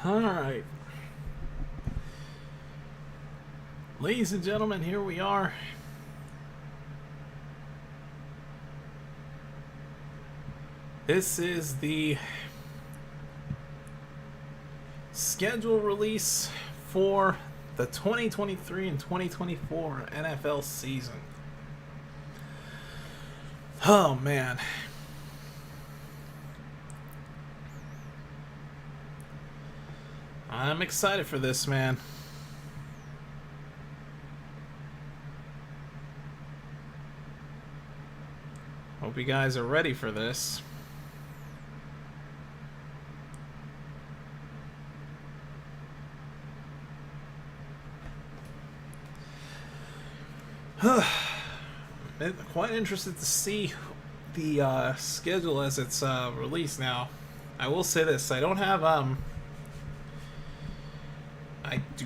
Alright. Ladies and gentlemen, here we are. This is the schedule release for the 2023 and 2024 NFL season. Oh man. I'm excited for this, man. Hope you guys are ready for this. I'm quite interested to see the schedule as it's released now. I will say this, I do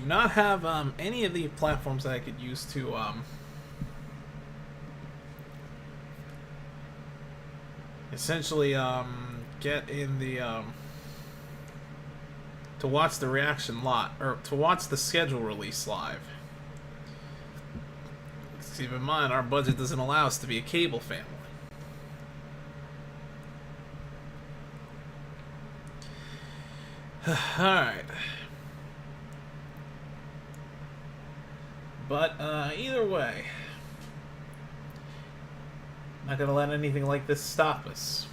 not have any of the platforms that I could use to essentially get in the to watch the reaction lot, or to watch the schedule release live. Keep in mind, our budget doesn't allow us to be a cable family. Alright. But either way, I'm not going to let anything like this stop us.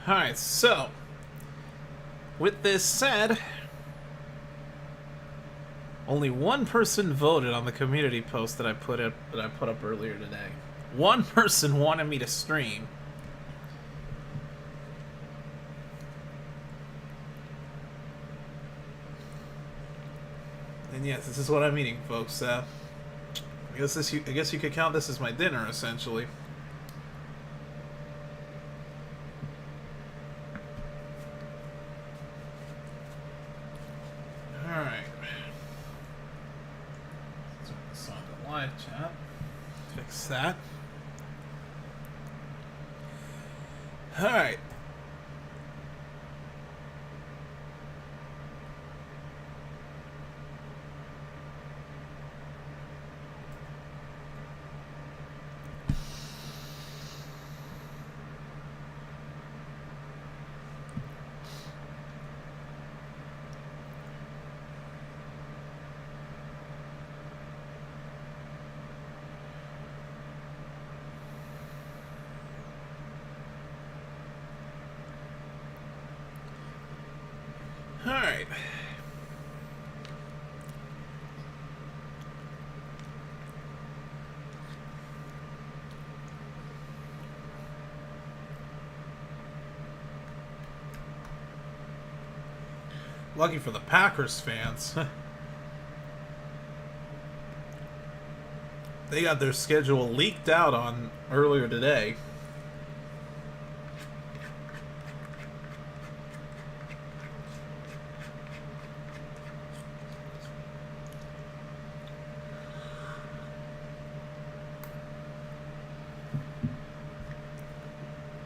Alright, so with this said, only one person voted on the community post that I put up earlier today. One person wanted me to stream. And yes, this is what I'm eating, folks. I guess you could count this as my dinner, essentially. All right. Turn this on to live chat. Fix that. All right. Alright. Lucky for the Packers fans. They got their schedule leaked out on earlier today.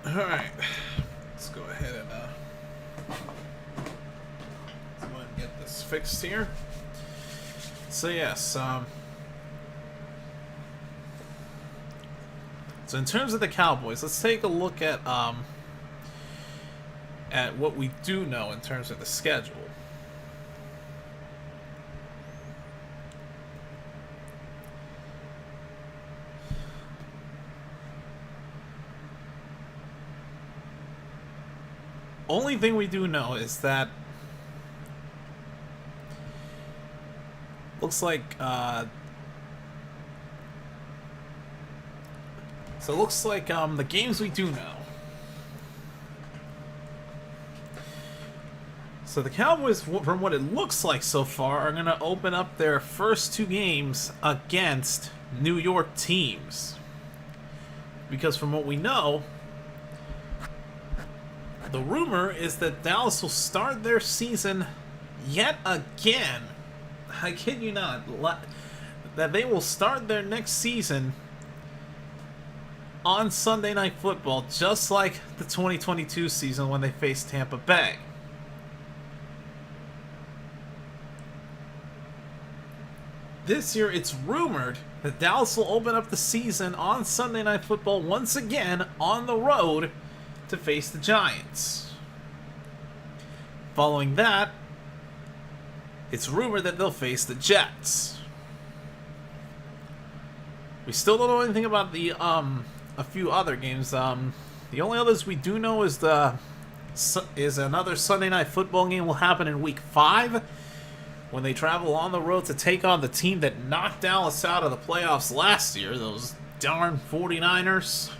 Alright, let's go ahead and get this fixed here. So yes, so in terms of the Cowboys, let's take a look at what we do know in terms of the schedule. Only thing we do know is that looks like the games we do know. So the Cowboys, from what it looks like so far, are going to open up their first two games against New York teams. Because from what we know, the rumor is that Dallas will start their season yet again. I kid you not. that they will start their next season on Sunday Night Football, just like the 2022 season when they faced Tampa Bay. This year, it's rumored that Dallas will open up the season on Sunday Night Football once again on the road to face the Giants. Following that, it's rumored that they'll face the Jets. We still don't know anything about the a few other games. The only others we do know is another Sunday Night Football game will happen in Week 5 when they travel on the road to take on the team that knocked Dallas out of the playoffs last year, those darn 49ers.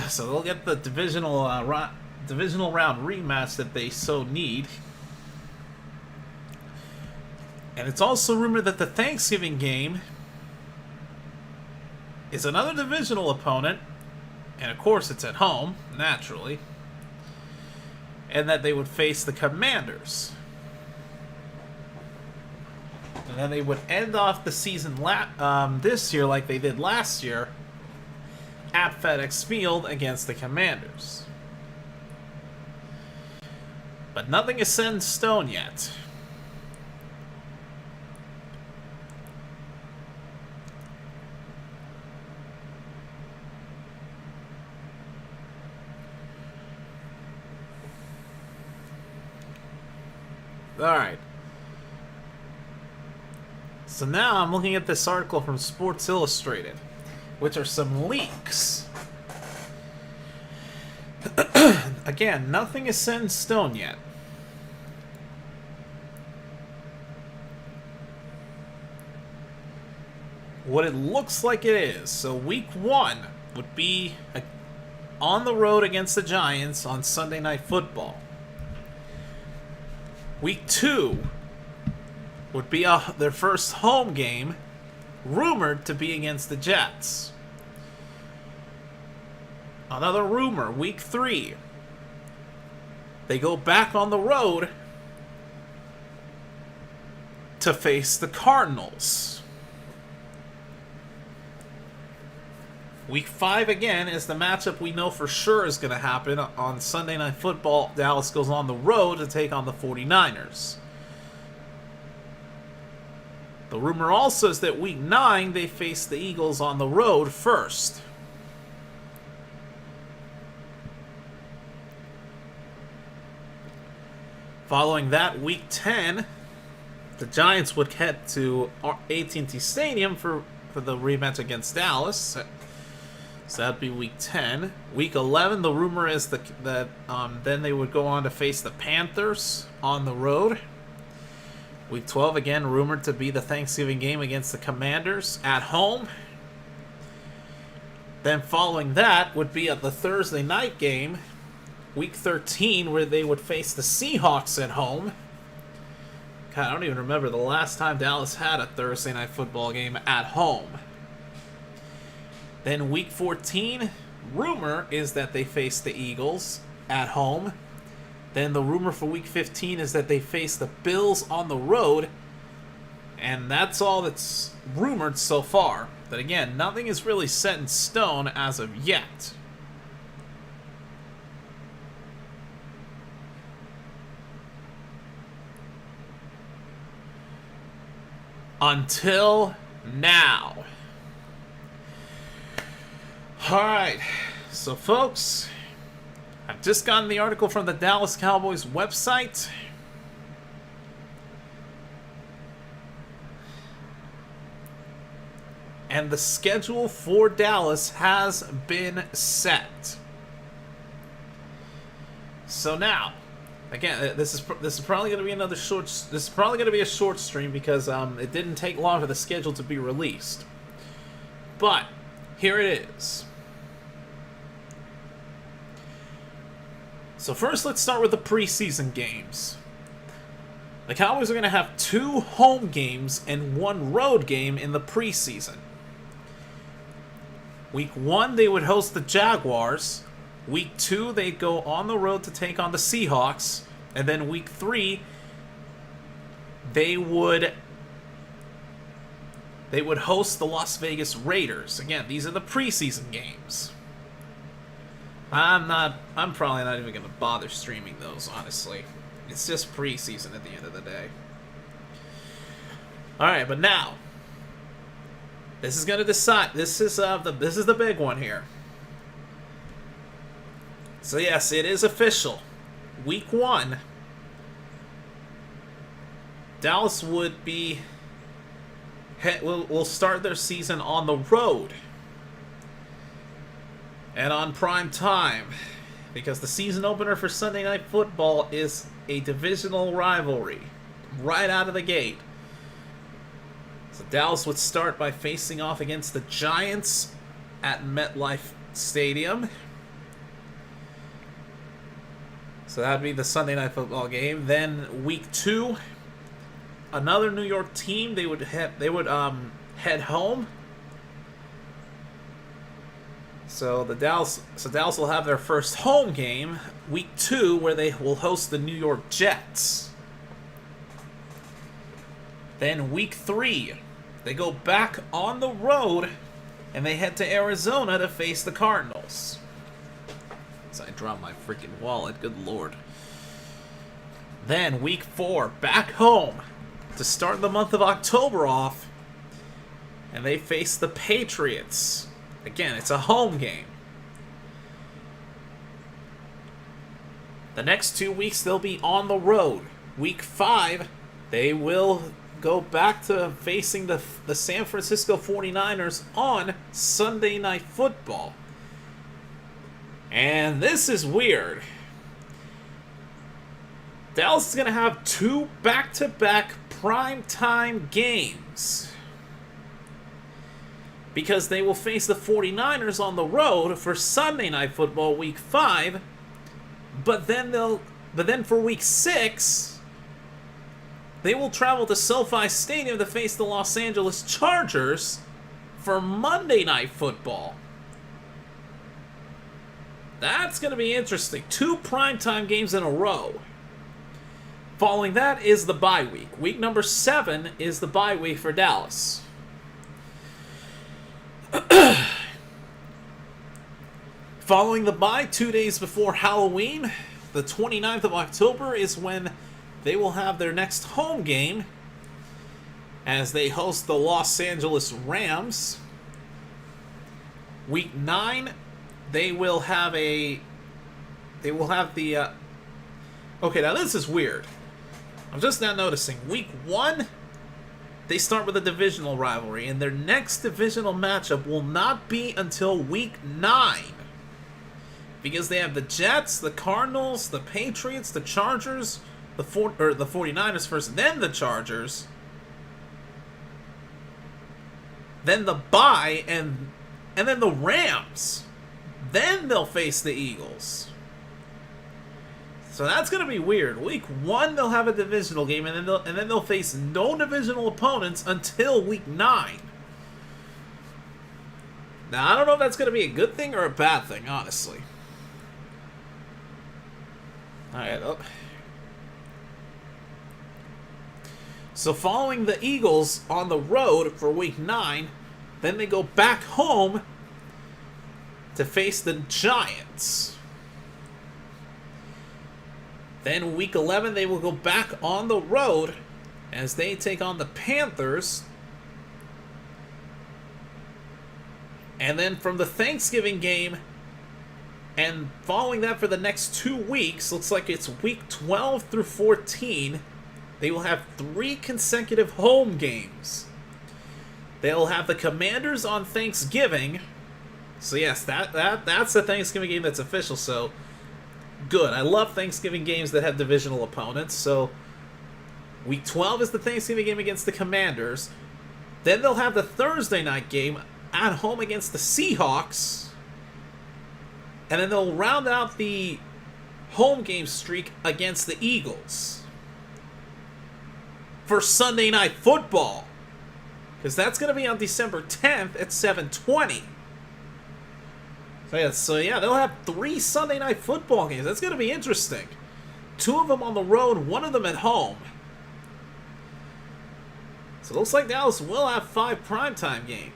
So they'll get the divisional round rematch that they so need. And it's also rumored that the Thanksgiving game is another divisional opponent, and of course it's at home, naturally, and that they would face the Commanders. And then they would end off the season this year like they did last year at FedEx Field against the Commanders. But nothing is set in stone yet. Alright. So now I'm looking at this article from Sports Illustrated, which are some leaks. Again, nothing is set in stone yet. What it looks like it is. So Week 1 would be on the road against the Giants on Sunday Night Football. Week 2 would be their first home game, rumored to be against the Jets. Another rumor, Week 3, they go back on the road to face the Cardinals. Week 5 again is the matchup we know for sure is going to happen on Sunday Night Football. Dallas goes on the road to take on the 49ers. The rumor also is that Week 9 they face the Eagles on the road first. Following that, Week 10, the Giants would head to AT&T Stadium for the rematch against Dallas. So that'd be Week 10. Week 11, the rumor is that then they would go on to face the Panthers on the road. Week 12, again, rumored to be the Thanksgiving game against the Commanders at home. Then following that would be the Thursday night game, Week 13, where they would face the Seahawks at home. God, I don't even remember the last time Dallas had a Thursday night football game at home. Then Week 14, rumor is that they face the Eagles at home. Then the rumor for Week 15 is that they face the Bills on the road. And that's all that's rumored so far. But again, nothing is really set in stone as of yet. Until now. Alright, so folks, I've just gotten the article from the Dallas Cowboys website. And the schedule for Dallas has been set. So now, again, this is probably going to be another short. This is probably going to be a short stream because it didn't take long for the schedule to be released. But here it is. So first, let's start with the preseason games. The Cowboys are going to have 2 home games and 1 road game in the preseason. Week 1, they would host the Jaguars. Week 2, they'd go on the road to take on the Seahawks. And then Week 3, they would they would host the Las Vegas Raiders. Again, these are the preseason games. I'm probably not even going to bother streaming those, honestly. It's just preseason at the end of the day. Alright, but now, this is going to decide. This is the big one here. So yes, it is official. Week 1, Dallas would be will start their season on the road and on prime time, because the season opener for Sunday Night Football is a divisional rivalry right out of the gate. So Dallas would start by facing off against the Giants at MetLife Stadium. So that'd be the Sunday Night Football game. Then week 2, another New York team. They would head home. So Dallas will have their first home game, week 2, where they will host the New York Jets. Then week 3, they go back on the road and they head to Arizona to face the Cardinals. So I dropped my freaking wallet, good lord. Then week 4, back home to start the month of October off, and they face the Patriots. Again, it's a home game. The next 2 weeks, they'll be on the road. Week 5, they will go back to facing the San Francisco 49ers on Sunday Night Football. And this is weird. Dallas is going to have 2 back-to-back primetime games, because they will face the 49ers on the road for Sunday Night Football week 5, but then for week 6, they will travel to SoFi Stadium to face the Los Angeles Chargers for Monday Night Football. That's going to be interesting. 2 primetime games in a row. Following that is the bye week. Week number 7 is the bye week for Dallas. Following the bye, 2 days before Halloween, the 29th of October, is when they will have their next home game as they host the Los Angeles Rams. Week 9, they will have the okay, now this is weird. I'm just now noticing. Week 1, they start with a divisional rivalry, and their next divisional matchup will not be until week 9. Because they have the Jets, the Cardinals, the Patriots, the Chargers, the 49ers first, then the Chargers, then the bye, and then the Rams. Then they'll face the Eagles. So that's going to be weird. Week 1, they'll have a divisional game, and then they'll face no divisional opponents until week 9. Now, I don't know if that's going to be a good thing or a bad thing, honestly. Alright, so following the Eagles on the road for week 9, then they go back home to face the Giants. Then week 11, they will go back on the road as they take on the Panthers. And then from the Thanksgiving game, and following that for the next 2 weeks, looks like it's week 12 through 14, they will have 3 consecutive home games. They'll have the Commanders on Thanksgiving. So yes, that's the Thanksgiving game that's official, so good. I love Thanksgiving games that have divisional opponents. So week 12 is the Thanksgiving game against the Commanders. Then they'll have the Thursday night game at home against the Seahawks. And then they'll round out the home game streak against the Eagles for Sunday Night Football, because that's going to be on December 10th at 7:20. So yeah, they'll have 3 Sunday Night Football games. That's going to be interesting. 2 of them on the road, 1 of them at home. So it looks like Dallas will have 5 primetime games.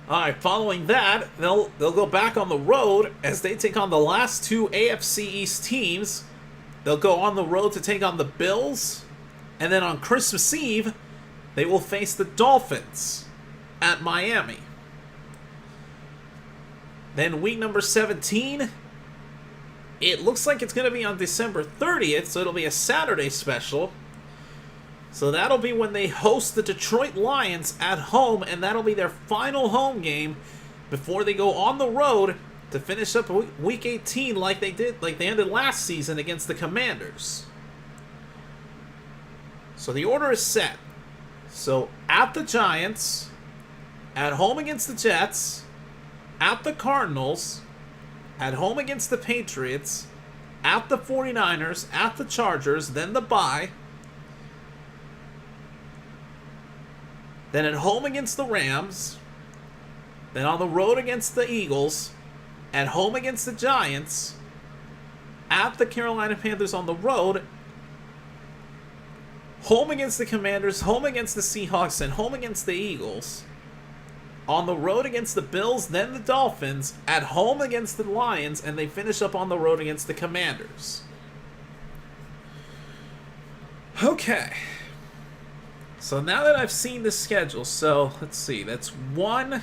Alright, following that, they'll go back on the road as they take on the last 2 AFC East teams. They'll go on the road to take on the Bills, and then on Christmas Eve, they will face the Dolphins at Miami. Then week number 17, it looks like it's going to be on December 30th, so it'll be a Saturday special. So that'll be when they host the Detroit Lions at home, and that'll be their final home game before they go on the road to finish up week 18 like they ended last season against the Commanders. So the order is set. So at the Giants, at home against the Jets, at the Cardinals, at home against the Patriots, at the 49ers, at the Chargers, then the bye. Then at home against the Rams, then on the road against the Eagles, at home against the Giants, at the Carolina Panthers on the road, home against the Commanders, home against the Seahawks, and home against the Eagles, on the road against the Bills, then the Dolphins, at home against the Lions, and they finish up on the road against the Commanders. Okay. So now that I've seen the schedule, so let's see, that's 1,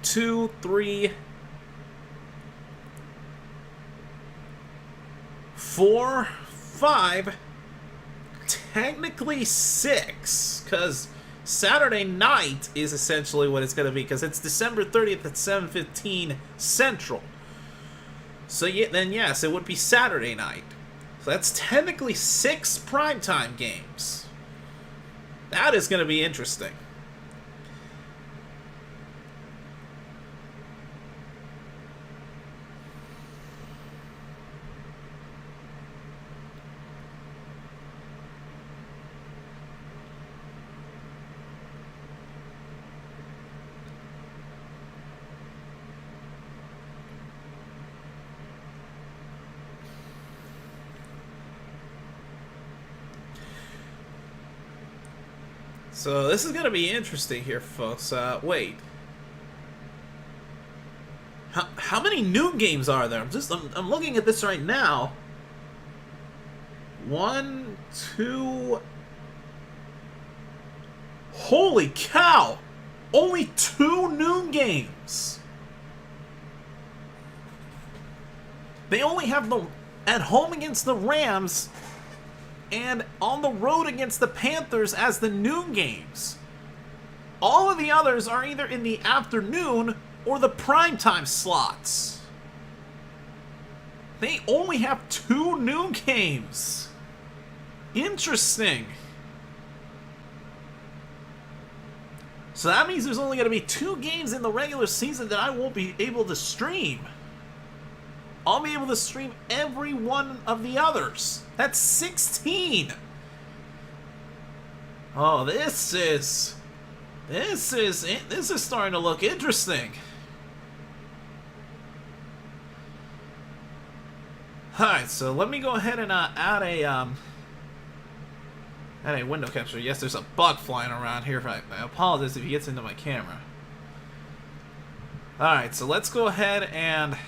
2, 3, 4, 5, technically 6, because Saturday night is essentially what it's going to be, because it's December 30th at 7:15 Central. So then yes, it would be Saturday night. So that's technically 6 primetime games. That is going to be interesting. So this is going to be interesting here, folks. Wait. How many noon games are there? I'm looking at this right now. 1, 2... Holy cow! Only 2 noon games! They only have the at home against the Rams and on the road against the Panthers as the noon games. All of the others are either in the afternoon or the primetime slots. They only have 2 noon games. Interesting. So that means there's only going to be 2 games in the regular season that I won't be able to stream. I'll be able to stream every one of the others. That's 16. Oh, this is starting to look interesting. Alright, so let me go ahead and add a window capture. Yes, there's a bug flying around here. I apologize if he gets into my camera. Alright, so let's go ahead and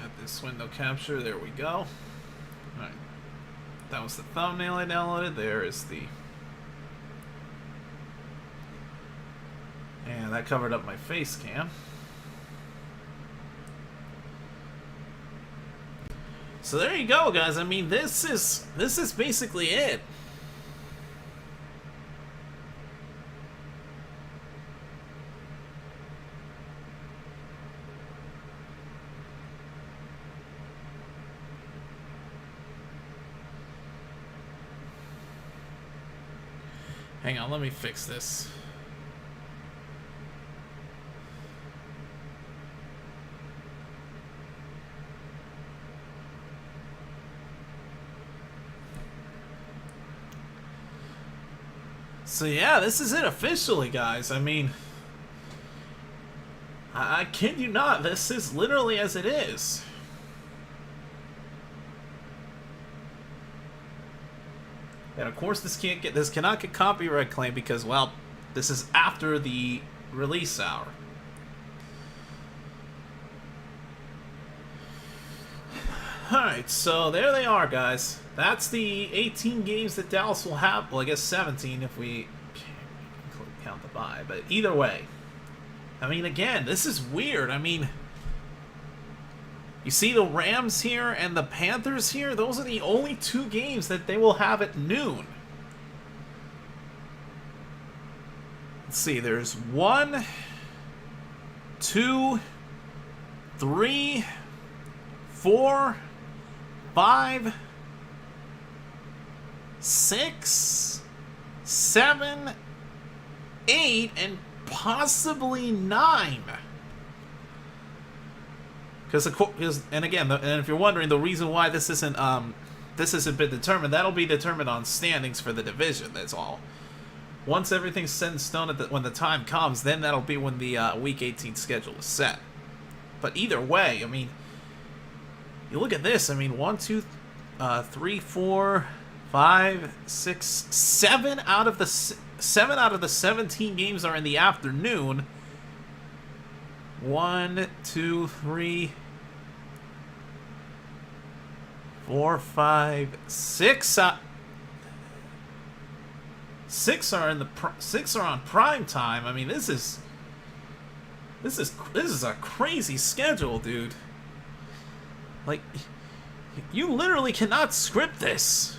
add this window capture. There we go. Alright. That was the thumbnail I downloaded. There is the... And that covered up my face cam. So there you go, guys. I mean, this is basically it. Hang on, let me fix this. So yeah, this is it officially, guys. I mean, I kid you not, this is literally as it is. And of course this cannot get copyright claim because, well, this is after the release hour. Alright, so there they are, guys. That's the 18 games that Dallas will have. Well, I guess 17 if we count the bye. But either way, I mean, again, this is weird. I mean, you see the Rams here and the Panthers here? Those are the only two games that they will have at noon. Let's see, there's 1, 2, 3, 4, 5, 6, 7, 8, and possibly 9. Because and again, and if you're wondering, the reason why this hasn't been determined, that'll be determined on standings for the division. That's all. Once everything's set in stone when the time comes, then that'll be when the Week 18 schedule is set. But either way, I mean, you look at this. I mean, 1, 2, 3, 4, 5, 6, 7 out of the 17 games are in the afternoon. 1, 2, 3, 4, 5, 6. 6 are on prime time. I mean, this is a crazy schedule, dude. Like, you literally cannot script this.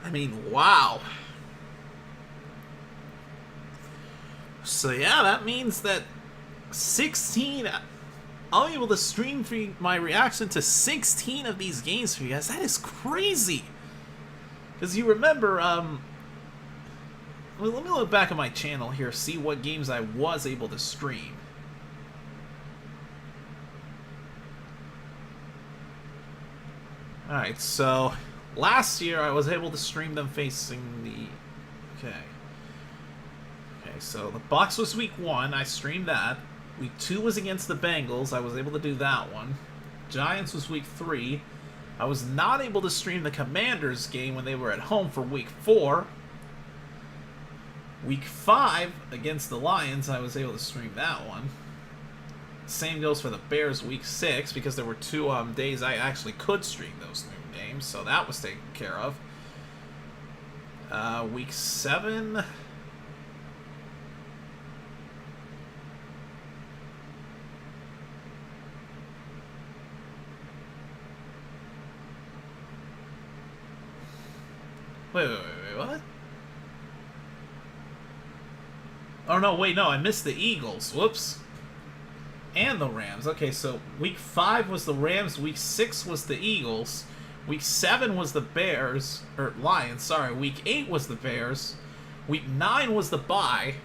I mean, wow. So yeah, that means that 16... I'll be able to stream for my reaction to 16 of these games for you guys. That is crazy. Because you remember, let me look back at my channel here, see what games I was able to stream. Alright, so last year I was able to stream them facing the... Okay, so the Bucs was week 1, I streamed that. Week 2 was against the Bengals, I was able to do that one. Giants was week 3. I was not able to stream the Commanders game when they were at home for week 4. Week 5 against the Lions, I was able to stream that one. Same goes for the Bears week 6, because there were 2 days I actually could stream those new games, so that was taken care of. Week 7... Wait, what? Oh, no, wait, no, I missed the Eagles. Whoops. And the Rams. Okay, so week 5 was the Rams, week 6 was the Eagles, week 7 was the Bears, or Lions, sorry, week 8 was the Bears, week 9 was the bye,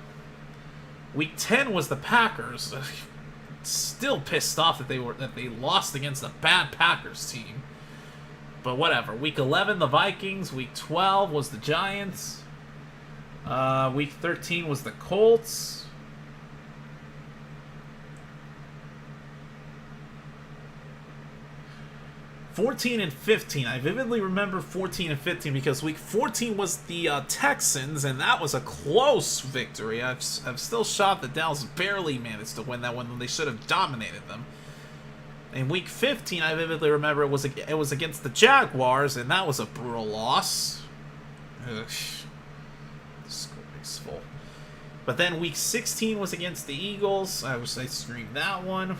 week 10 was the Packers. Still pissed off that they lost against a bad Packers team. But whatever. Week 11, the Vikings. Week 12 was the Giants. Week 13 was the Colts. '14 and 15. I vividly remember 14 and 15 because week 14 was the Texans, and that was a close victory. I'm still shocked that Dallas barely managed to win that one when they should have dominated them. In week 15, I vividly remember it was against the Jaguars, and that was a brutal loss. Ugh. Disgraceful. But then week 16 was against the Eagles. I streamed that one.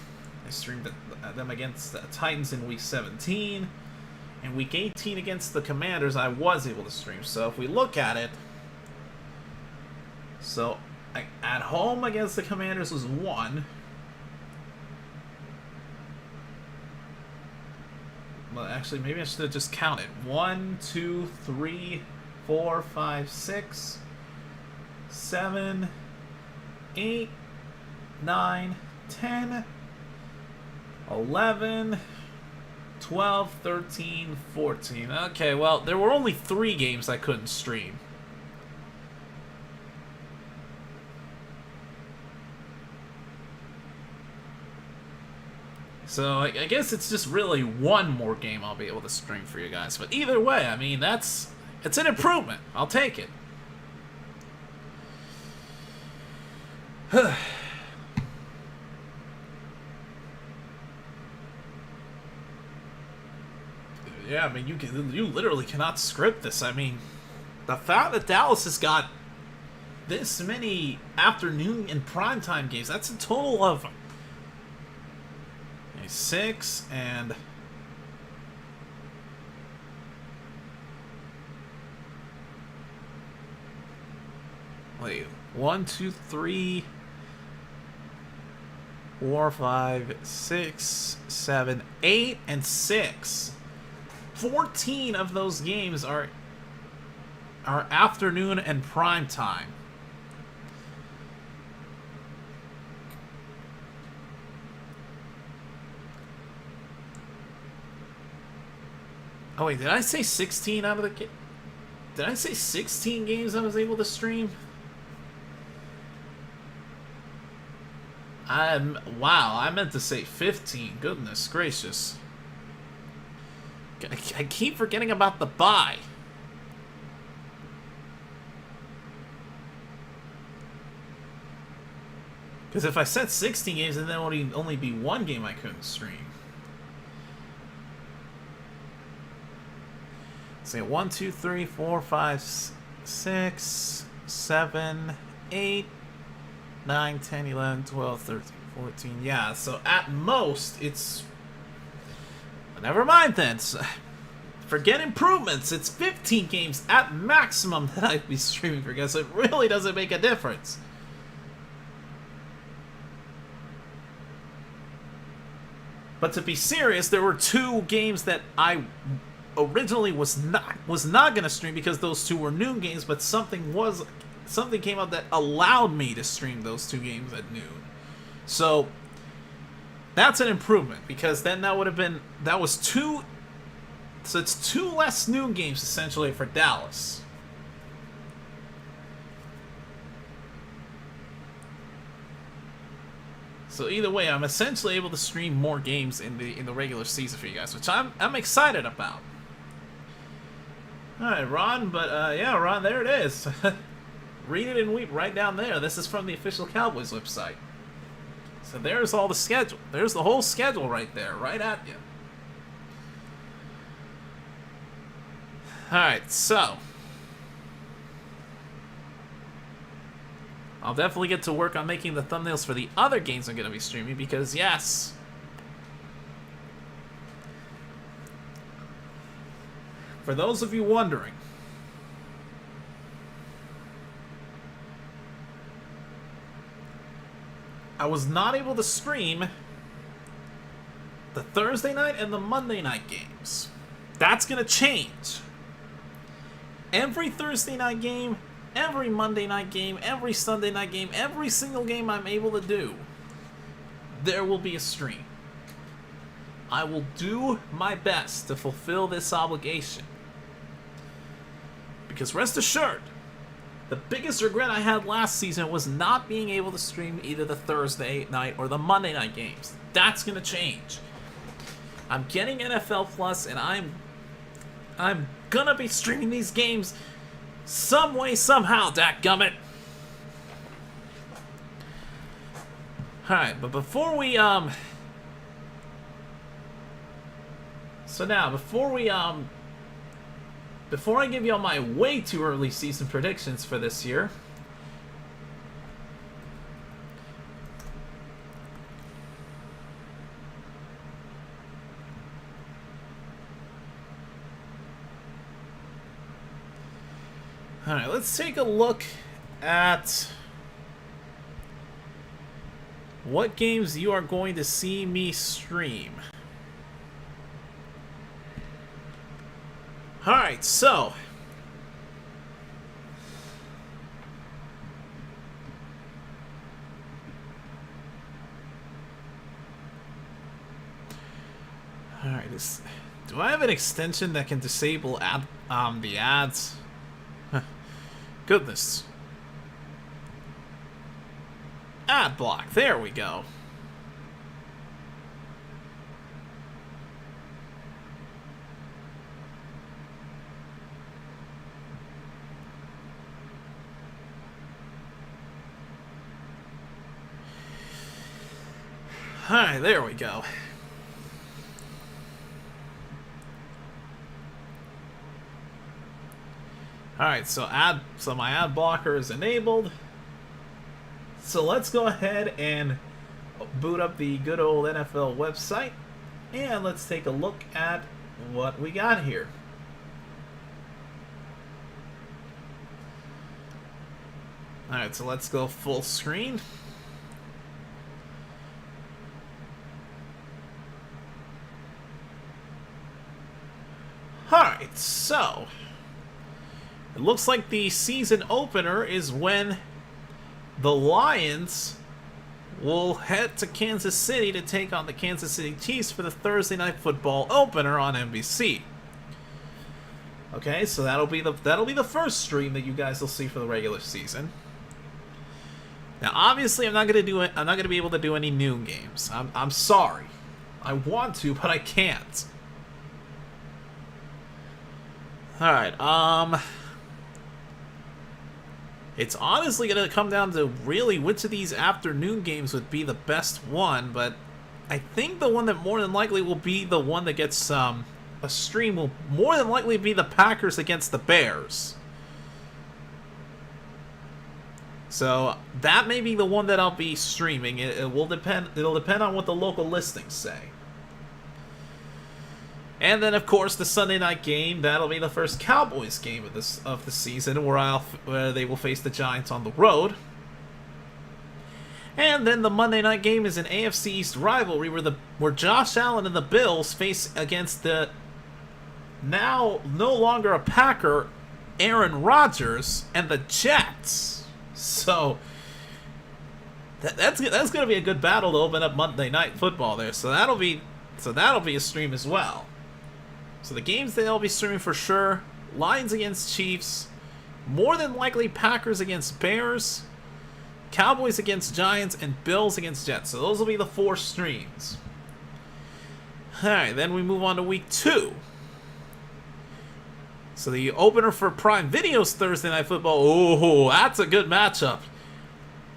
I streamed them against the Titans in week 17. And week 18 against the Commanders, I was able to stream. So if we look at it, so at home against the Commanders was 1. Well, actually, maybe I should have just counted. 1, 2, 3, 4, 5, 6, 7, 8, 9, 10, 11, 12, 13, 14. Okay, well, there were only 3 games I couldn't stream. So I guess it's just really one more game I'll be able to stream for you guys. But either way, I mean, it's an improvement. I'll take it. Yeah, I mean, you literally cannot script this. I mean, the fact that Dallas has got this many afternoon and primetime games, that's a total of 6 and... Wait, 1, 2, 3, 4, 5, 6, 7, 8, and 6. 14 of those games are afternoon and prime time. Oh wait, did I say 16 out of the... Did I say 16 games I was able to stream? Wow, I meant to say 15. Goodness gracious. I keep forgetting about the bye. Because if I said 16 games, then there would only be 1 game I couldn't stream. Say 1, 2, 3, 4, 5, 6, 7, 8, 9, 10, 11, 12, 13, 14. Yeah, so at most, it's... Never mind then. Forget improvements. It's 15 games at maximum that I'd be streaming for you guys. So it really doesn't make a difference. But to be serious, there were 2 games that I originally was not gonna stream because those 2 were noon games, but something came up that allowed me to stream those 2 games at noon. So that's an improvement, because then that was 2. So it's 2 less noon games essentially for Dallas. So either way, I'm essentially able to stream more games in the regular season for you guys, which I'm excited about. All right, Ron, but yeah, Ron, there it is. Read it and weep right down there. This is from the official Cowboys website. So there's all the schedule. There's the whole schedule right there, right at you. Alright, so I'll definitely get to work on making the thumbnails for the other games I'm going to be streaming, because yes, for those of you wondering, I was not able to stream the Thursday night and the Monday night games. That's going to change. Every Thursday night game, every Monday night game, every Sunday night game, every single game I'm able to do, there will be a stream. I will do my best to fulfill this obligation. Because rest assured, the biggest regret I had last season was not being able to stream either the Thursday night or the Monday night games. That's going to change. I'm getting NFL Plus, and I'm going to be streaming these games some way, somehow, dadgummit. Alright, but before we, So now, before I give y'all my way too early season predictions for this year, alright, let's take a look at what games you are going to see me stream. Alright, so alright, Do I have an extension that can disable the ads? Goodness. Ad block. There we go. Alright, there we go. Alright, so my ad blocker is enabled. So let's go ahead and boot up the good old NFL website, and let's take a look at what we got here. Alright, so let's go full screen. Alright, so it looks like the season opener is when the Lions will head to Kansas City to take on the Kansas City Chiefs for the Thursday Night Football opener on NBC. Okay, so that'll be the first stream that you guys will see for the regular season. Now, obviously, I'm not gonna be able to do any noon games. I'm sorry. I want to, but I can't. Alright, it's honestly going to come down to really which of these afternoon games would be the best one, but I think the one that more than likely will be the one that gets a stream will more than likely be the Packers against the Bears. So that may be the one that I'll be streaming. It'll depend on what the local listings say. And then, of course, the Sunday night game, that'll be the first Cowboys game of the season, where they will face the Giants on the road. And then the Monday night game is an AFC East rivalry where Josh Allen and the Bills face against the now no longer a Packer, Aaron Rodgers, and the Jets. So that's going to be a good battle to open up Monday Night Football there. So that'll be a stream as well. So the games they'll be streaming for sure: Lions against Chiefs, more than likely Packers against Bears, Cowboys against Giants, and Bills against Jets. So those will be the 4 streams. Alright, then we move on to week 2. So the opener for Prime Video's Thursday Night Football. Oh, that's a good matchup.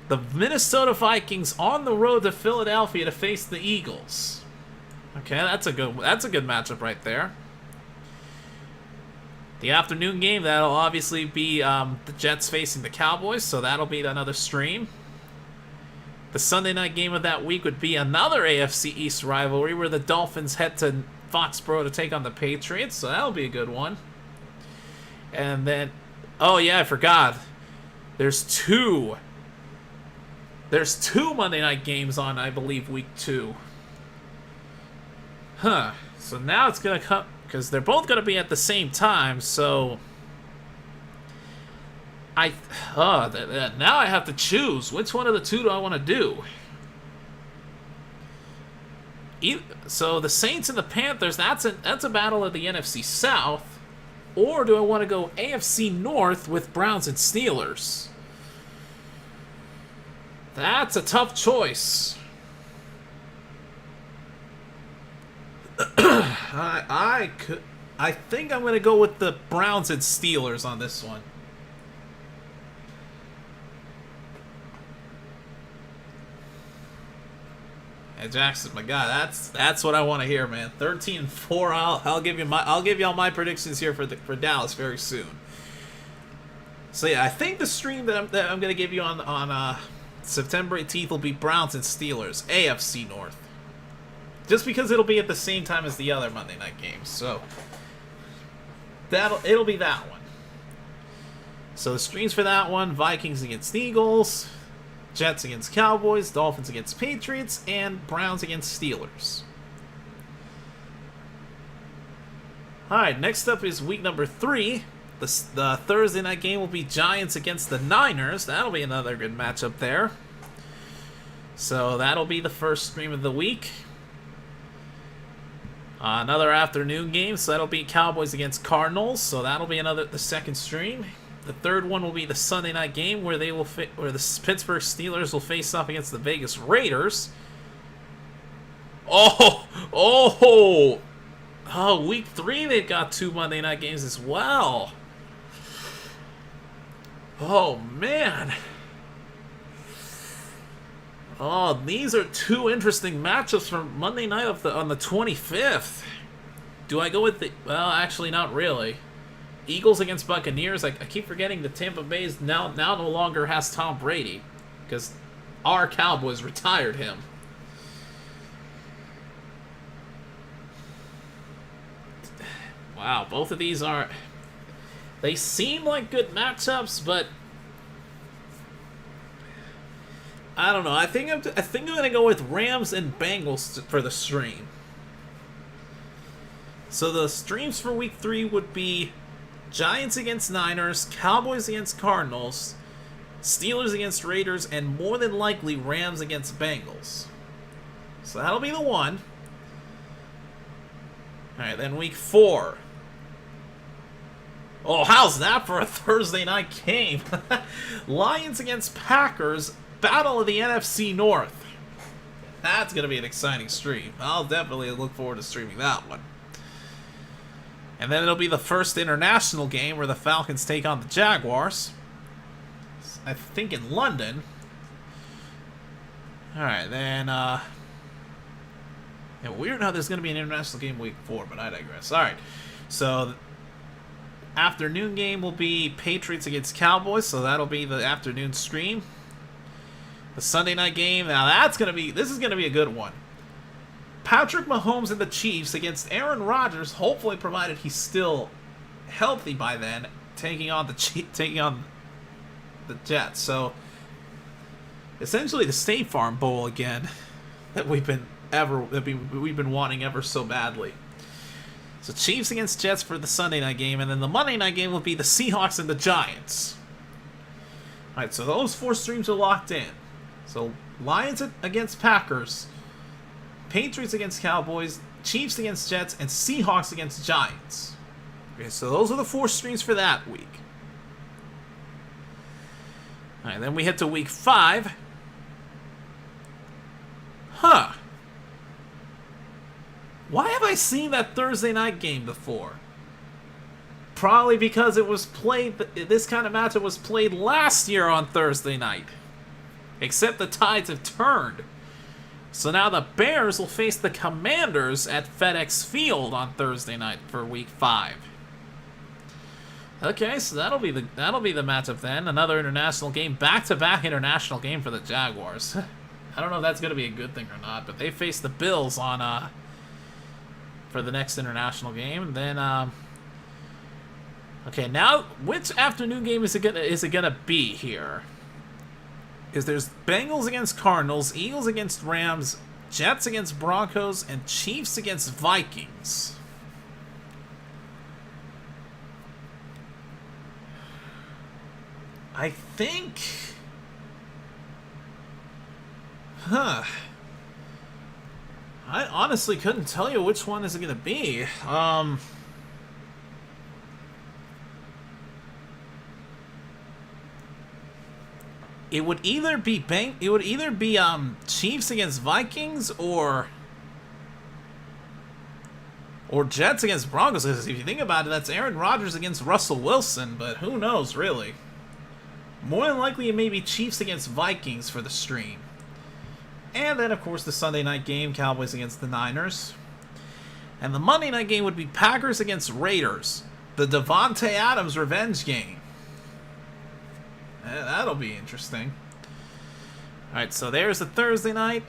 The Minnesota Vikings on the road to Philadelphia to face the Eagles. Okay, that's a good matchup right there. The afternoon game, that'll obviously be the Jets facing the Cowboys, so that'll be another stream. The Sunday night game of that week would be another AFC East rivalry where the Dolphins head to Foxborough to take on the Patriots, so that'll be a good one. And then, oh yeah, I forgot. There's two Monday night games on, I believe, week 2. Huh. So now it's going to come, because they're both going to be at the same time, so now I have to choose. Which one of the two do I want to do? So the Saints and the Panthers, that's a battle of the NFC South, or do I want to go AFC North with Browns and Steelers? That's a tough choice. I think I'm going to go with the Browns and Steelers on this one. Hey Jackson, my God, that's what I want to hear, man. 13-4. I'll give you all my predictions here for Dallas very soon. So yeah, I think the stream that I'm going to give you on September 18th will be Browns and Steelers, AFC North. Just because it'll be at the same time as the other Monday night games, so it'll be that one. So the streams for that one: Vikings against Eagles, Jets against Cowboys, Dolphins against Patriots, and Browns against Steelers. Alright, next up is week number 3. The Thursday night game will be Giants against the Niners. That'll be another good matchup there. So that'll be the first stream of the week. Another afternoon game, so that'll be Cowboys against Cardinals. So that'll be the second stream. The third one will be the Sunday night game where the Pittsburgh Steelers will face off against the Vegas Raiders. Week 3 they've got 2 Monday night games as well. Oh man. Oh, these are 2 interesting matchups for Monday night on the 25th. Do I go with the... Well, actually, not really. Eagles against Buccaneers. I keep forgetting that Tampa Bay now no longer has Tom Brady because our Cowboys retired him. Wow, both of these are... They seem like good matchups, but... I don't know. I think I'm gonna go with Rams and Bengals for the stream. So the streams for Week 3 would be Giants against Niners, Cowboys against Cardinals, Steelers against Raiders, and more than likely Rams against Bengals. So that'll be the one. All right, then Week 4. Oh, how's that for a Thursday night game? Lions against Packers. Battle of the NFC North. That's going to be an exciting stream. I'll definitely look forward to streaming that one. And then it'll be the first international game where the Falcons take on the Jaguars. I think in London. Alright, then, yeah, weird how there's going to be an international game Week 4, but I digress. Alright, so afternoon game will be Patriots against Cowboys, so that'll be the afternoon stream. The Sunday night game, now this is gonna be a good one. Patrick Mahomes and the Chiefs against Aaron Rodgers, hopefully provided he's still healthy by then, taking on the Jets. So essentially the State Farm Bowl again that we've been wanting ever so badly. So Chiefs against Jets for the Sunday night game, and then the Monday night game will be the Seahawks and the Giants. Alright, so those 4 streams are locked in. So, Lions against Packers, Patriots against Cowboys, Chiefs against Jets, and Seahawks against Giants. Okay, so those are the 4 streams for that week. Alright, then we head to Week 5. Why have I seen that Thursday night game before? Probably because it was played, this kind of matchup was played last year on Thursday night. Except the tides have turned. So now the Bears will face the Commanders at FedEx Field on Thursday night for Week 5. Okay, so that'll be the matchup then. Another international game, back-to-back international game for the Jaguars. I don't know if that's going to be a good thing or not, but they face the Bills on for the next international game. And then okay, now which afternoon game is it gonna be here? Is there's Bengals against Cardinals, Eagles against Rams, Jets against Broncos, and Chiefs against Vikings. I think... I honestly couldn't tell you which one is it going to be. It would either be Chiefs against Vikings or Jets against Broncos. Because if you think about it, that's Aaron Rodgers against Russell Wilson. But who knows, really? More than likely, it may be Chiefs against Vikings for the stream. And then, of course, the Sunday night game, Cowboys against the Niners. And the Monday night game would be Packers against Raiders. The Devontae Adams revenge game. That'll be interesting. Alright, so there's the Thursday night.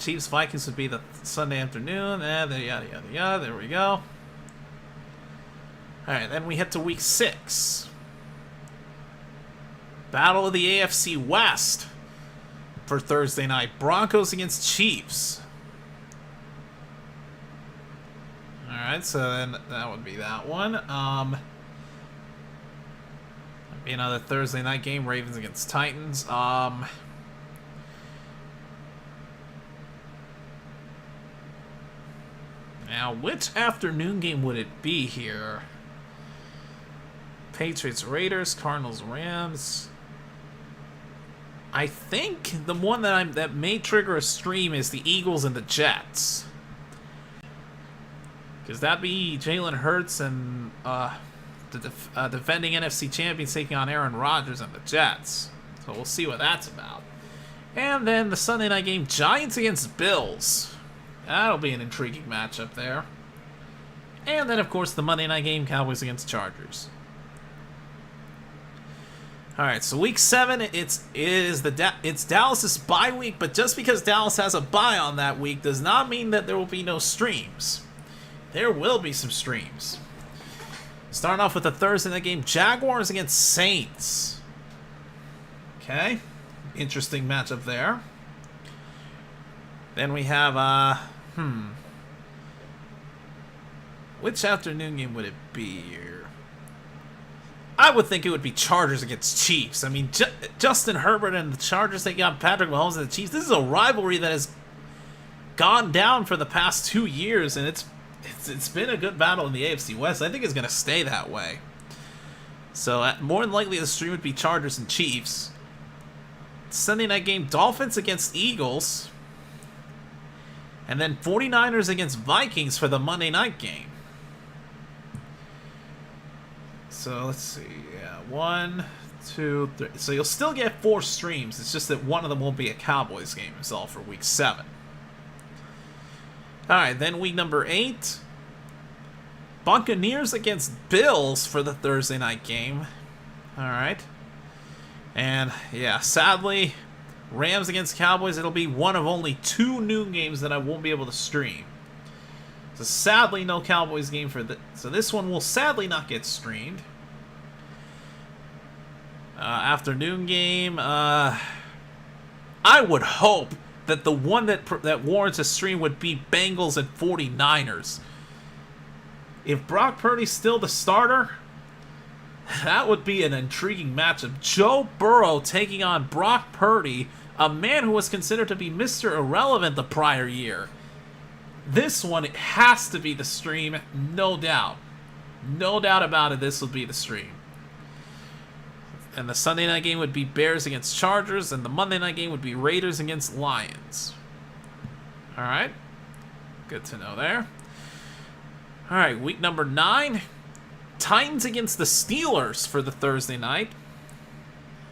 Chiefs Vikings would be the Sunday afternoon. Yada, yada, yada. There we go. Alright, then we head to Week 6. Battle of the AFC West for Thursday night. Broncos against Chiefs. Alright, so then that would be that one. Be another Thursday night game, Ravens against Titans. Yeah, Now, which afternoon game would it be here? Patriots, Raiders, Cardinals, Rams. I think the one that may trigger a stream is the Eagles and the Jets. Because that'd be Jalen Hurts and the defending NFC champions taking on Aaron Rodgers and the Jets. So we'll see what that's about. And then the Sunday night game, Giants against Bills. That'll be an intriguing matchup there. And then, of course, the Monday night game, Cowboys against Chargers. All right, so week 7, it's Dallas's bye week, but just because Dallas has a bye on that week does not mean that there will be no streams. There will be some streams. Starting off with the Thursday night game, Jaguars against Saints. Okay, interesting matchup there. Then we have, which afternoon game would it be here? I would think it would be Chargers against Chiefs. I mean, Justin Herbert and the Chargers, they got Patrick Mahomes and the Chiefs. This is a rivalry that has gone down for the past 2 years, and it's been a good battle in the AFC West. I think it's going to stay that way. So, more than likely, the stream would be Chargers and Chiefs. Sunday night game, Dolphins against Eagles. And then 49ers against Vikings for the Monday night game. So, let's see. Yeah, 1, 2, 3. So, you'll still get 4 streams. It's just that one of them won't be a Cowboys game. It's all for week 7. Alright, then week number 8. Buccaneers against Bills for the Thursday night game. Alright. And, yeah, sadly, Rams against Cowboys, it'll be one of only 2 noon games that I won't be able to stream. So, sadly, no Cowboys game for this. So, this one will sadly not get streamed. Afternoon game, I would hope that the one that warrants a stream would be Bengals and 49ers. If Brock Purdy's still the starter, that would be an intriguing matchup. Joe Burrow taking on Brock Purdy, a man who was considered to be Mr. Irrelevant the prior year. This one, it has to be the stream, no doubt. No doubt about it, this will be the stream. And the Sunday night game would be Bears against Chargers, and the Monday night game would be Raiders against Lions. Alright. Good to know there. Alright, week number 9. Titans against the Steelers for the Thursday night.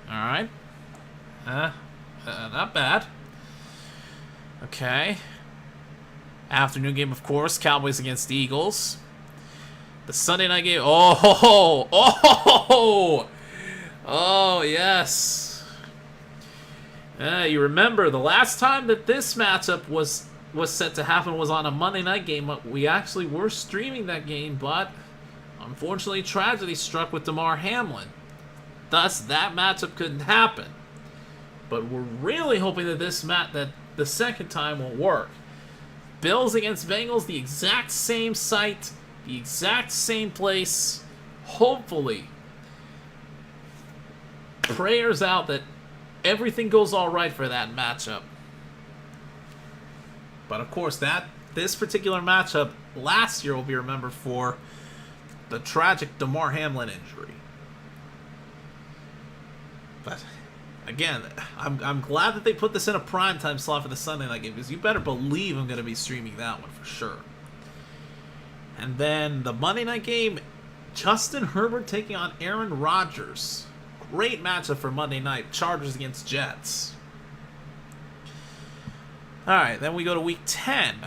Alright. Not bad. Okay. Afternoon game, of course, Cowboys against Eagles. The Sunday night game. Oh, yes. You remember the last time that this matchup was set to happen was on a Monday night game. We actually were streaming that game, but unfortunately tragedy struck with Damar Hamlin. Thus, that matchup couldn't happen. But we're really hoping that that the second time will work. Bills against Bengals, the exact same site, the exact same place. Hopefully. Prayers out that everything goes all right for that matchup. But of course, this particular matchup last year will be remembered for the tragic Damar Hamlin injury. But again, I'm glad that they put this in a primetime slot for the Sunday night game, because you better believe I'm going to be streaming that one for sure. And then the Monday night game, Justin Herbert taking on Aaron Rodgers. Great matchup for Monday night. Chargers against Jets. Alright, then we go to week 10.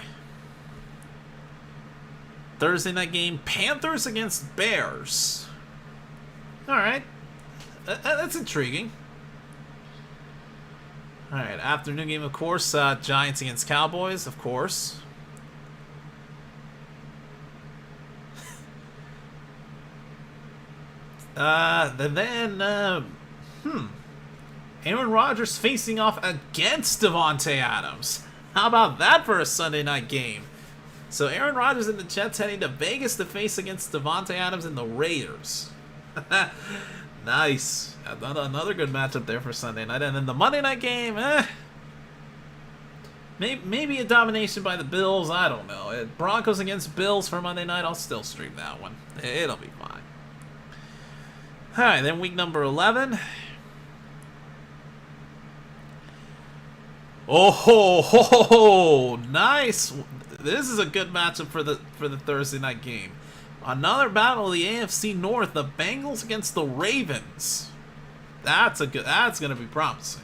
Thursday night game, Panthers against Bears. Alright. That's intriguing. Alright, afternoon game, of course. Giants against Cowboys, of course. Aaron Rodgers facing off against Davante Adams. How about that for a Sunday night game? So Aaron Rodgers and the Jets heading to Vegas to face against Davante Adams and the Raiders. Nice. Another good matchup there for Sunday night. And then the Monday night game, Maybe a domination by the Bills. I don't know. Broncos against Bills for Monday night. I'll still stream that one. It'll be fine. All right, then week number 11. Oh, ho, ho, ho, ho. Nice. This is a good matchup for the Thursday night game. Another battle of the AFC North. The Bengals against the Ravens. That's gonna be promising.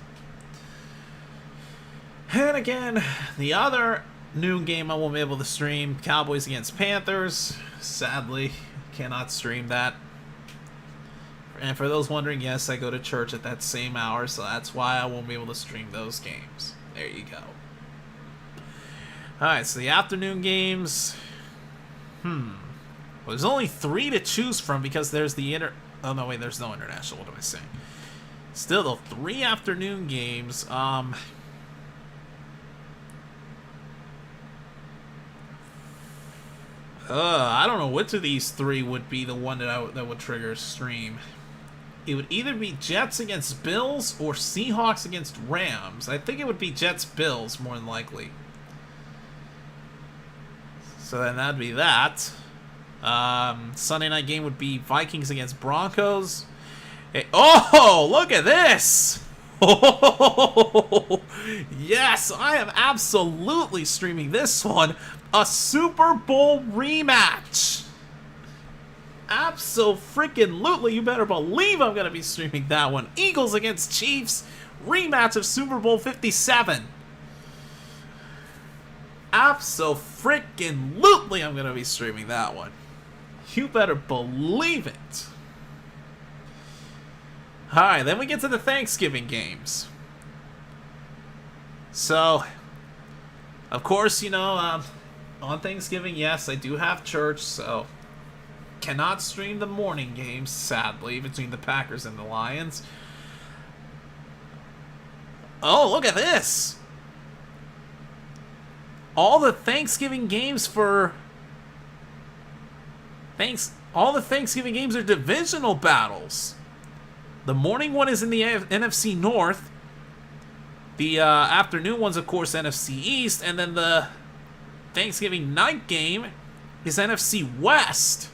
And again, the other noon game I won't be able to stream, Cowboys against Panthers. Sadly, cannot stream that. And for those wondering, yes, I go to church at that same hour, so that's why I won't be able to stream those games. There you go. Alright, so the afternoon games. Well, there's only 3 to choose from because there's the oh no, wait, there's no international. What am I saying? Still, though, 3 afternoon games. I don't know which of these 3 would be the one that would trigger a stream. It would either be Jets against Bills or Seahawks against Rams. I think it would be Jets-Bills, more than likely. So then that'd be that. Sunday night game would be Vikings against Broncos. Oh, look at this! Oh, yes, I am absolutely streaming this one. A Super Bowl rematch. Abso-freaking-lutely, you better believe I'm going to be streaming that one. Eagles against Chiefs, rematch of Super Bowl 57. Abso-freaking-lutely, I'm going to be streaming that one. You better believe it. Alright, then we get to the Thanksgiving games. So, of course, you know, on Thanksgiving, yes, I do have church, so cannot stream the morning games, sadly, between the Packers and the Lions. Oh, look at this! All the Thanksgiving games all the Thanksgiving games are divisional battles. The morning one is in the NFC North. The afternoon one's, of course, NFC East, and then the Thanksgiving night game is NFC West.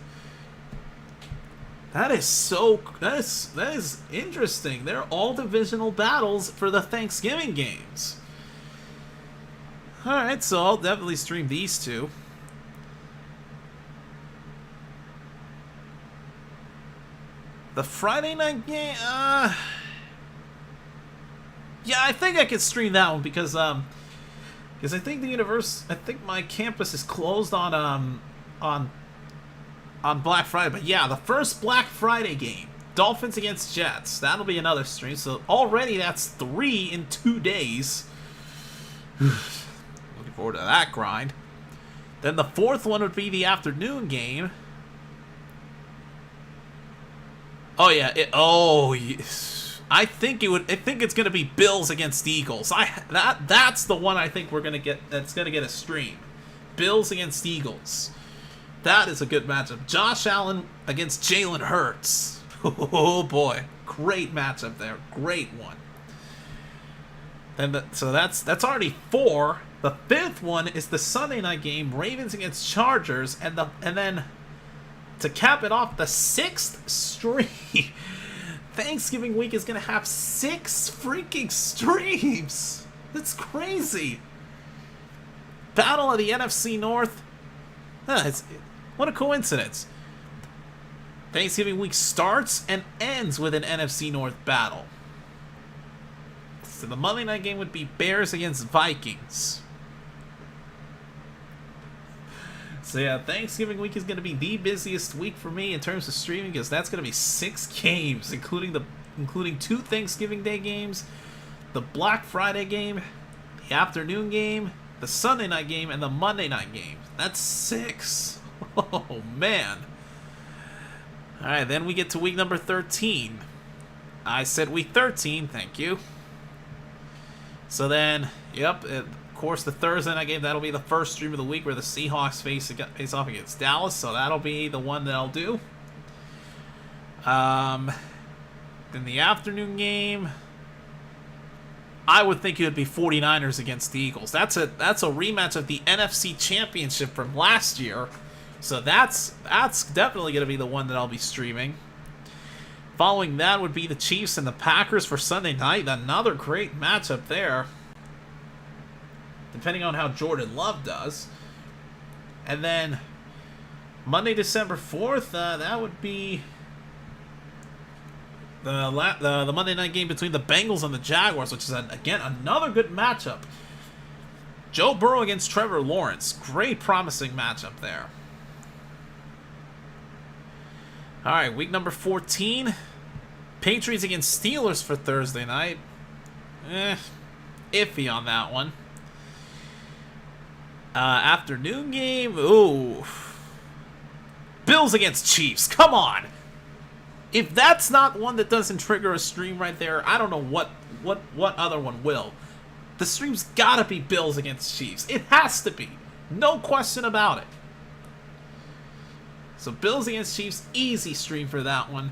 That is interesting. They're all divisional battles for the Thanksgiving games. Alright, so I'll definitely stream these 2. The Friday night game, yeah, I think I could stream that one because I think I think my campus is closed on Black Friday. But yeah, the first Black Friday game, Dolphins against Jets, that'll be another stream. So already that's 3 in 2 days. Looking forward to that grind. Then the 4th one would be the afternoon game. Oh yeah, I think it's gonna be Bills against Eagles. That's the one I think we're gonna get. That's gonna get a stream. Bills against Eagles. That is a good matchup. Josh Allen against Jalen Hurts. Oh boy, great matchup there. Great one. So that's already 4. The 5th one is the Sunday night game, Ravens against Chargers, and then to cap it off, the 6th stream. Thanksgiving week is going to have 6 freaking streams. That's crazy. Battle of the NFC North. What a coincidence. Thanksgiving week starts and ends with an NFC North battle. So the Monday night game would be Bears against Vikings. So yeah, Thanksgiving week is going to be the busiest week for me in terms of streaming because that's going to be 6 games, including 2 Thanksgiving Day games, the Black Friday game, the afternoon game, the Sunday night game, and the Monday night game. That's 6. Oh man. All right, then we get to week number 13. I said week 13. Thank you. So then, yep. Of course, the Thursday night game, that'll be the first stream of the week where the Seahawks face off against Dallas, so that'll be the one that I'll do. Then the afternoon game, I would think it would be 49ers against the Eagles. That's a rematch of the NFC Championship from last year. So that's definitely going to be the one that I'll be streaming. Following that would be the Chiefs and the Packers for Sunday night. Another great matchup there, depending on how Jordan Love does. And then Monday, December 4th, that would be the Monday night game between the Bengals and the Jaguars, which is, again, another good matchup. Joe Burrow against Trevor Lawrence. Great, promising matchup there. All right, week number 14. Patriots against Steelers for Thursday night. Iffy on that one. Afternoon game. Ooh. Bills against Chiefs. Come on. If that's not one that doesn't trigger a stream right there, I don't know what other one will. The stream's gotta be Bills against Chiefs. It has to be. No question about it. So Bills against Chiefs, easy stream for that one.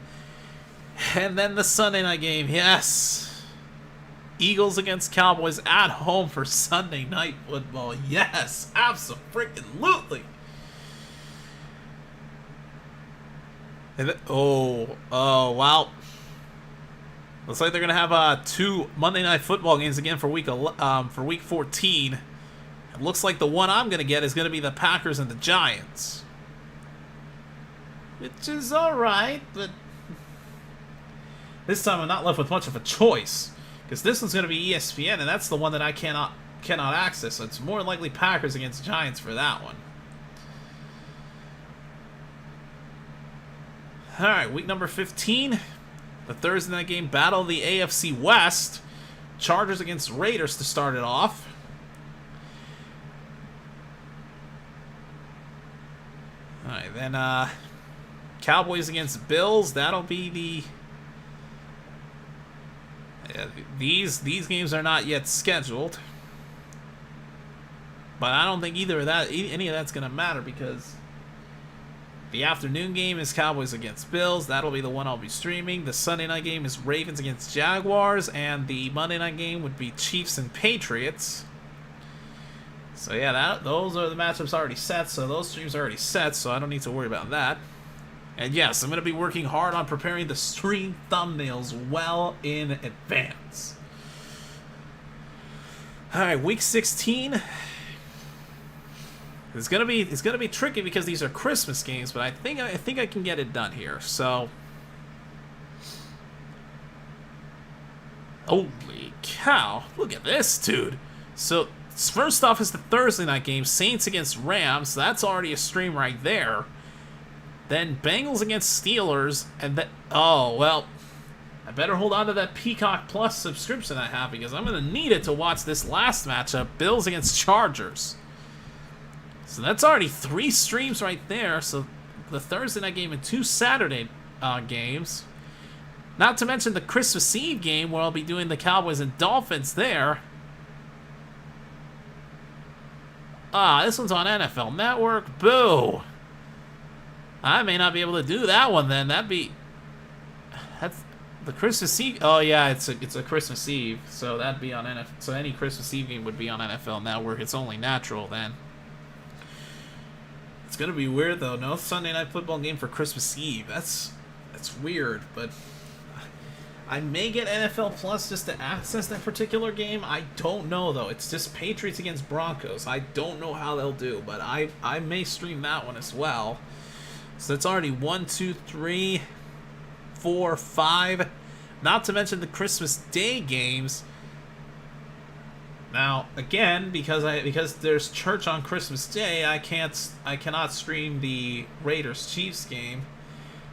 And then the Sunday night game, yes. Eagles against Cowboys at home for Sunday night football. Yes, absolutely. Wow. Looks like they're gonna have 2 Monday night football games again for week 14. It looks like the one I'm gonna get is gonna be the Packers and the Giants. Which is alright, but this time I'm not left with much of a choice. Because this one's going to be ESPN, and that's the one that I cannot access. So it's more likely Packers against Giants for that one. Alright, week number 15. The Thursday night game battle of the AFC West. Chargers against Raiders to start it off. Alright, then Cowboys against Bills. That'll be the... These games are not yet scheduled. But I don't think any of that's going to matter, because the afternoon game is Cowboys against Bills. That'll be the one I'll be streaming. The Sunday night game is Ravens against Jaguars. And the Monday night game would be Chiefs and Patriots. So yeah, those are the matchups already set. So those streams are already set, so I don't need to worry about that. And yes, I'm going to be working hard on preparing the stream thumbnails well in advance. Alright, week 16. It's gonna be tricky because these are Christmas games, but I think I can get it done here. So, holy cow! Look at this, dude. So first off is the Thursday night game, Saints against Rams. That's already a stream right there. Then Bengals against Steelers, and then I better hold on to that Peacock Plus subscription I have, because I'm gonna need it to watch this last matchup, Bills against Chargers. So that's already 3 streams right there. So the Thursday night game and 2 Saturday games. Not to mention the Christmas Eve game where I'll be doing the Cowboys and Dolphins there. This one's on NFL Network. Boo! I may not be able to do that one then. That's the Christmas Eve. Oh yeah, it's a Christmas Eve, so that'd be on NFL. So any Christmas Eve game would be on NFL Network. It's only natural then. It's gonna be weird though. No Sunday night football game for Christmas Eve. That's weird, but I may get NFL Plus just to access that particular game. I don't know though. It's just Patriots against Broncos. I don't know how they'll do, but I may stream that one as well. So that's already 1, 2, 3, 4, 5. Not to mention the Christmas Day games. Now, again, because there's church on Christmas Day, I cannot stream the Raiders-Chiefs game,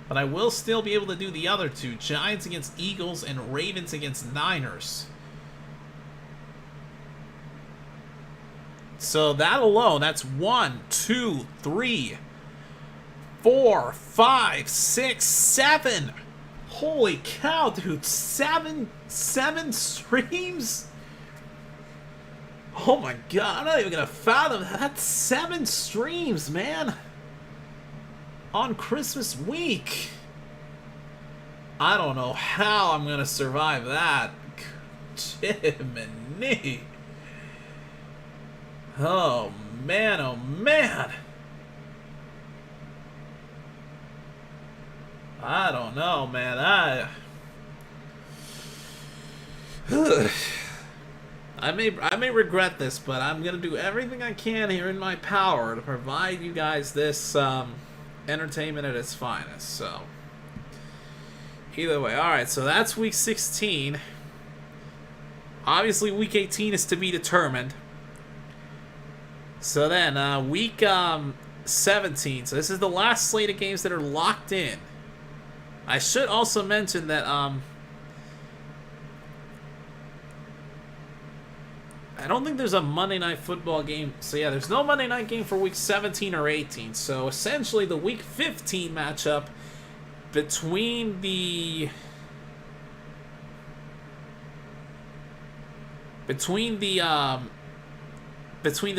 but I will still be able to do the other 2, Giants against Eagles and Ravens against Niners. So that alone, that's 1, 2, 3, 4, 5, 6, 7. Holy cow, dude! 7 streams? Oh my god, I'm not even gonna fathom that. That's 7 streams, man. On Christmas week. I don't know how I'm gonna survive that. Jiminy. Oh, man, oh, man. I don't know, man. I may regret this, but I'm gonna do everything I can here in my power to provide you guys this entertainment at its finest. So either way, all right. So that's week 16. Obviously, week 18 is to be determined. So then week 17. So this is the last slate of games that are locked in. I should also mention that I don't think there's a Monday Night Football game. So yeah, there's no Monday Night game for week 17 or 18. So essentially the week 15 matchup between the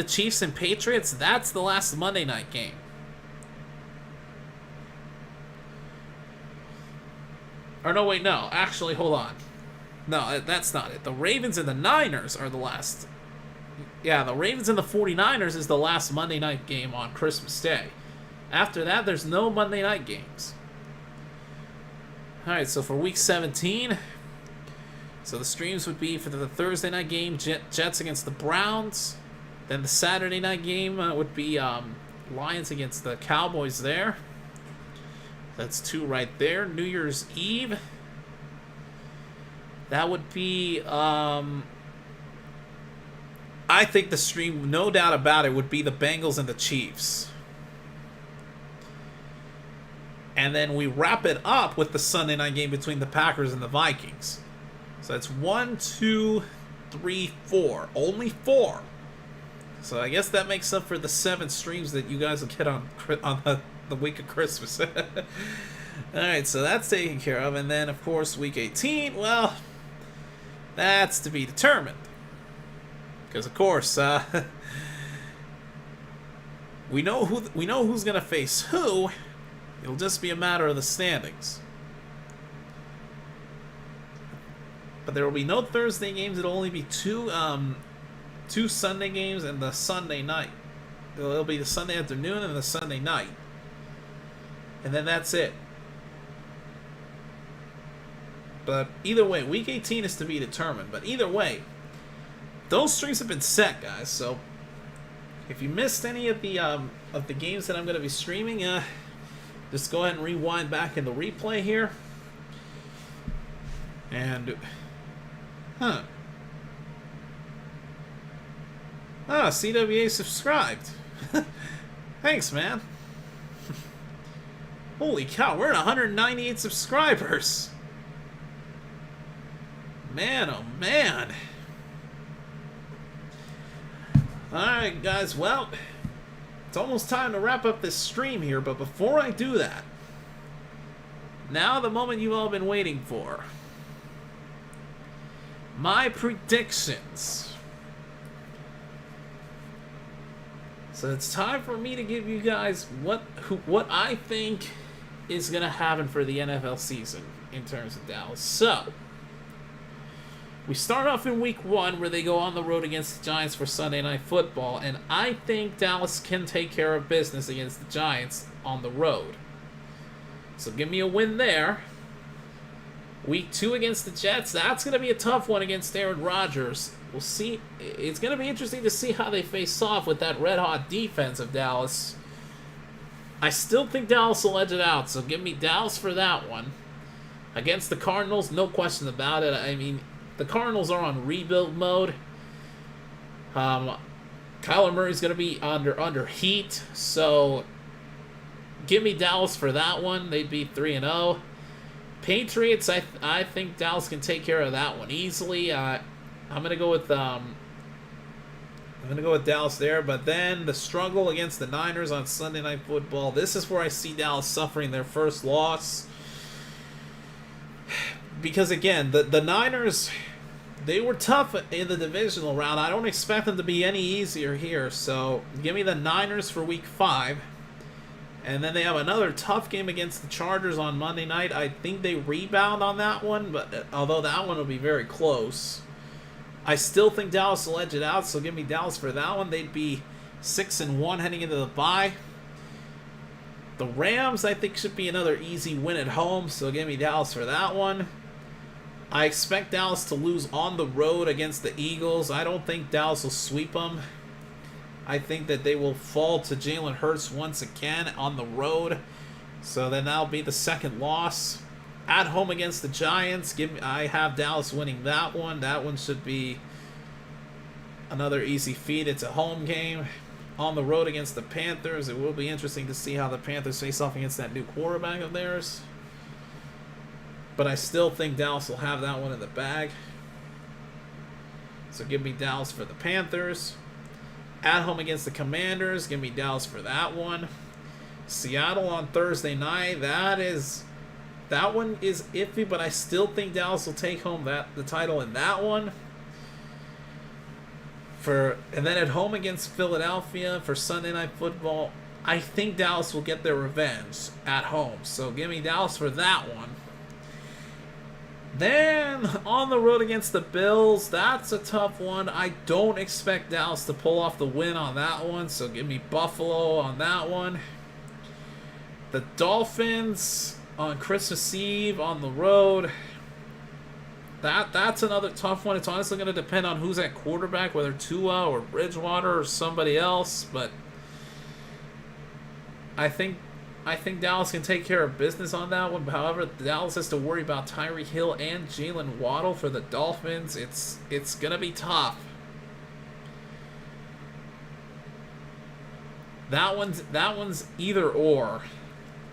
Chiefs and Patriots, that's the last Monday night game. Or no, wait, no. Actually, hold on. No, that's not it. The Ravens and the Niners are the last. Yeah, the Ravens and the 49ers is the last Monday night game on Christmas Day. After that, there's no Monday night games. Alright, so for week 17, so the streams would be for the Thursday night game, Jets against the Browns. Then the Saturday night game would be Lions against the Cowboys there. That's 2 right there. New Year's Eve. That would be, I think the stream, no doubt about it, would be the Bengals and the Chiefs. And then we wrap it up with the Sunday night game between the Packers and the Vikings. So that's 1, 2, 3, 4. Only 4. So I guess that makes up for the 7 streams that you guys will get on the week of Christmas. Alright, so that's taken care of. And then, of course, week 18, well, that's to be determined. Because, of course, we know who's going to face who. It'll just be a matter of the standings. But there will be no Thursday games. It'll only be 2 Sunday games and the Sunday night. It'll be the Sunday afternoon and the Sunday night. And then that's it. But either way, week 18 is to be determined. But either way, those streams have been set, guys. So if you missed any of the games that I'm going to be streaming, just go ahead and rewind back in the replay here. And CWA subscribed. Thanks, man. Holy cow, we're at 198 subscribers. Man, oh man. Alright, guys, well, it's almost time to wrap up this stream here, but before I do that, now the moment you've all been waiting for. My predictions. So it's time for me to give you guys what I think is going to happen for the NFL season in terms of Dallas. So, we start off in week 1 where they go on the road against the Giants for Sunday Night Football, and I think Dallas can take care of business against the Giants on the road. So give me a win there. Week 2 against the Jets, that's going to be a tough one against Aaron Rodgers. We'll see. It's going to be interesting to see how they face off with that red-hot defense of Dallas. I still think Dallas will edge it out, so give me Dallas for that one. Against the Cardinals, no question about it. I mean, the Cardinals are on rebuild mode. Kyler Murray's going to be under heat, so give me Dallas for that one. They'd be 3-0. Patriots, I think Dallas can take care of that one easily. I'm gonna go with Dallas there, but then the struggle against the Niners on Sunday Night Football. This is where I see Dallas suffering their first loss. Because again, the Niners, they were tough in the divisional round. I don't expect them to be any easier here. So give me the Niners for week 5. And then they have another tough game against the Chargers on Monday night. I think they rebound on that one, but although that one will be very close. I still think Dallas will edge it out, so give me Dallas for that one. They'd be 6-1 heading into the bye. The Rams, I think, should be another easy win at home, so give me Dallas for that one. I expect Dallas to lose on the road against the Eagles. I don't think Dallas will sweep them. I think that they will fall to Jalen Hurts once again on the road. So then that'll be the second loss. At home against the Giants, I have Dallas winning that one. That one should be another easy feat. It's a home game. On the road against the Panthers, it will be interesting to see how the Panthers face off against that new quarterback of theirs. But I still think Dallas will have that one in the bag. So give me Dallas for the Panthers. At home against the Commanders, give me Dallas for that one. Seattle on Thursday night, that one is iffy, but I still think Dallas will take home the title in that one. And then at home against Philadelphia for Sunday Night Football, I think Dallas will get their revenge at home. So give me Dallas for that one. Then on the road against the Bills, that's a tough one. I don't expect Dallas to pull off the win on that one, so give me Buffalo on that one. The Dolphins on Christmas Eve on the road. That's another tough one. It's honestly going to depend on who's at quarterback, whether Tua or Bridgewater or somebody else. But I think Dallas can take care of business on that one. However, Dallas has to worry about Tyreek Hill and Jalen Waddle for the Dolphins. It's going to be tough. That one's either or.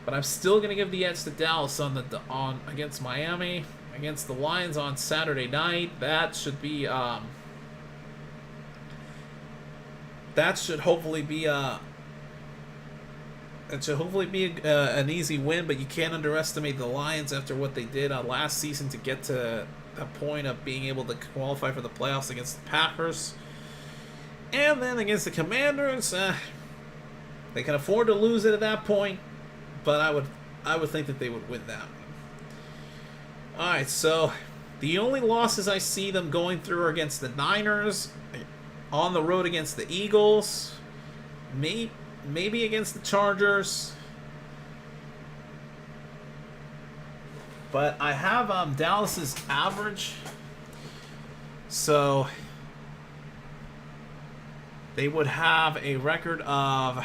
But I'm still going to give the edge to Dallas on against Miami. Against the Lions on Saturday night, that should be that should hopefully be an easy win. But you can't underestimate the Lions after what they did last season to get to a point of being able to qualify for the playoffs against the Packers. And then against the Commanders, they can afford to lose it at that point, but I would think that they would win that one. Alright, so the only losses I see them going through are against the Niners, on the road against the Eagles, maybe against the Chargers. But I have Dallas's average, so they would have a record of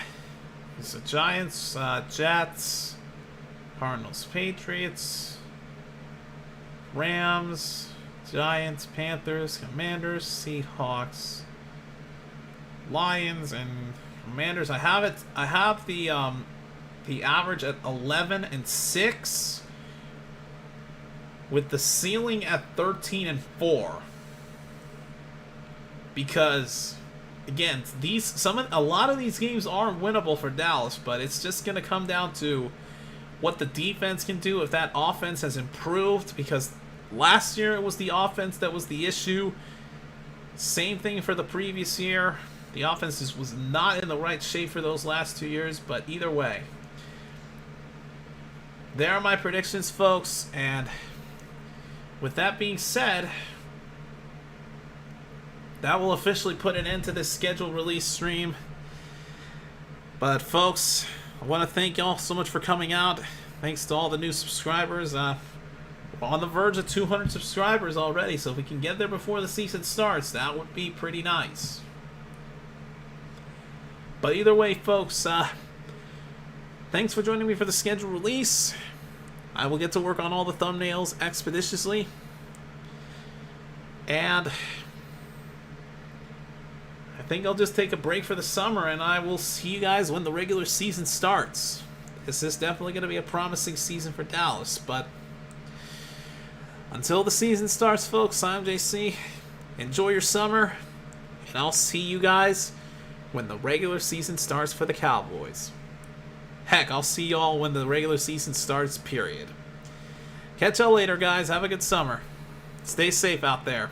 the Giants, Jets, Cardinals, Patriots, Rams, Giants, Panthers, Commanders, Seahawks, Lions, and Commanders. I have the average at 11-6, with the ceiling at 13-4. Because again, a lot of these games are winnable for Dallas, but it's just going to come down to what the defense can do, if that offense has improved, because last year it was the offense that was the issue. Same thing for the previous year. The offense was not in the right shape for those last 2 years, but either way, there are my predictions, folks. And with that being said, that will officially put an end to this scheduled release stream. But folks, I want to thank y'all so much for coming out. Thanks to all the new subscribers. We're on the verge of 200 subscribers already, so if we can get there before the season starts, that would be pretty nice. But either way, folks, thanks for joining me for the scheduled release. I will get to work on all the thumbnails expeditiously. And I think I'll just take a break for the summer, and I will see you guys when the regular season starts. This is definitely going to be a promising season for Dallas, but until the season starts, folks, I'm JC. Enjoy your summer, and I'll see you guys when the regular season starts for the Cowboys. Heck, I'll see y'all when the regular season starts, period. Catch y'all later, guys. Have a good summer. Stay safe out there.